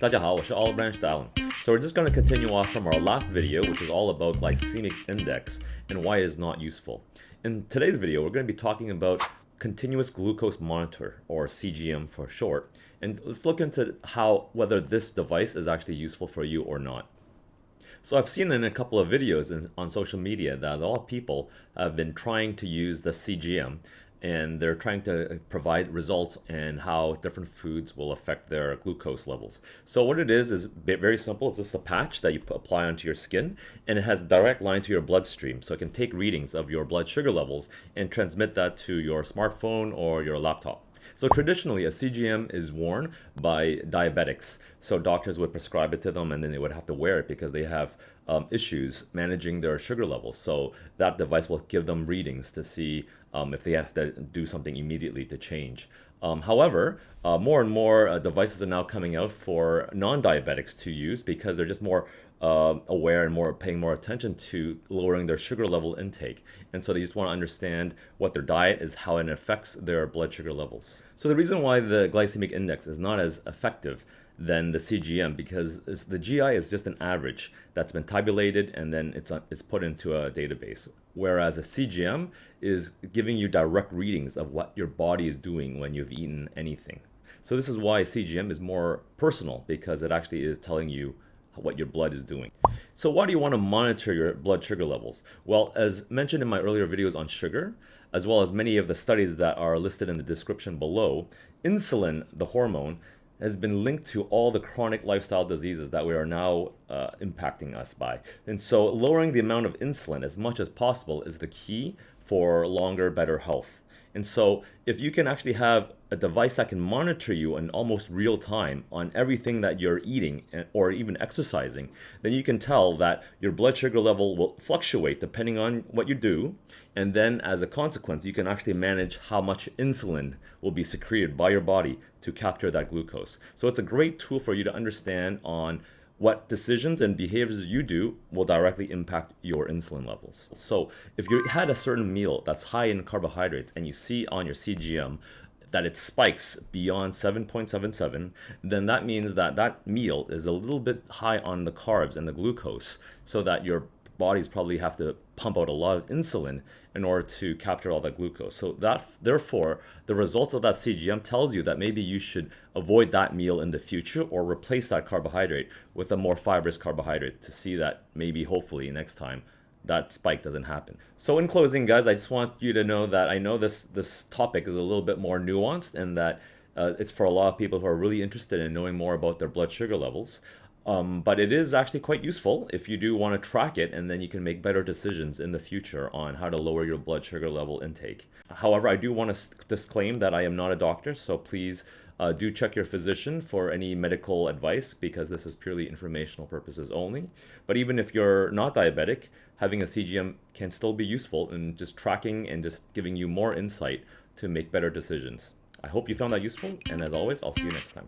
大家好，我是 Olive Branch Allen. So we're just going to continue off from our last video, which is all about glycemic index and why it is not useful. In today's video, we're going to be talking about continuous glucose monitor, or CGM for short, and let's look into whether this device is actually useful for you or not. So I've seen in a couple of videos on social media that a lot of people have been trying to use the CGM, and they're trying to provide results and how different foods will affect their glucose levels. So what it is very simple. It's just a patch that you apply onto your skin, and it has a direct line to your bloodstream. So it can take readings of your blood sugar levels and transmit that to your smartphone or your laptop. So traditionally, a CGM is worn by diabetics. So doctors would prescribe it to them, and then they would have to wear it because they have issues managing their sugar levels. So that device will give them readings to see if they have to do something immediately to change. However, more and more devices are now coming out for non-diabetics to use because they're just more aware and paying more attention to lowering their sugar level intake. And so they just want to understand what their diet is, how it affects their blood sugar levels. So the reason why the glycemic index is not as effective than the CGM, because the GI is just an average that's been tabulated and then it's put into a database. Whereas a CGM is giving you direct readings of what your body is doing when you've eaten anything. So this is why CGM is more personal, because it actually is telling you what your blood is doing. So why do you want to monitor your blood sugar levels? Well, as mentioned in my earlier videos on sugar, as well as many of the studies that are listed in the description below, insulin, the hormone, has been linked to all the chronic lifestyle diseases that we are now impacting us by. And so lowering the amount of insulin as much as possible is the key for longer, better health. And so if you can actually have a device that can monitor you in almost real time on everything that you're eating or even exercising, then you can tell that your blood sugar level will fluctuate depending on what you do. And then as a consequence, you can actually manage how much insulin will be secreted by your body to capture that glucose. So it's a great tool for you to understand on what decisions and behaviors you do will directly impact your insulin levels. So if you had a certain meal that's high in carbohydrates and you see on your CGM that it spikes beyond 7.77, then that means that that meal is a little bit high on the carbs and the glucose, so that your bodies probably have to pump out a lot of insulin in order to capture all that glucose. So therefore, the results of that CGM tells you that maybe you should avoid that meal in the future or replace that carbohydrate with a more fibrous carbohydrate to see that maybe hopefully next time that spike doesn't happen. So in closing, guys, I just want you to know that I know this topic is a little bit more nuanced, and that it's for a lot of people who are really interested in knowing more about their blood sugar levels. But it is actually quite useful if you do want to track it, and then you can make better decisions in the future on how to lower your blood sugar level intake. However, I do want to disclaim that I am not a doctor, so please do check your physician for any medical advice, because this is purely informational purposes only. But even if you're not diabetic, having a CGM can still be useful in just tracking and just giving you more insight to make better decisions. I hope you found that useful, and as always, I'll see you next time.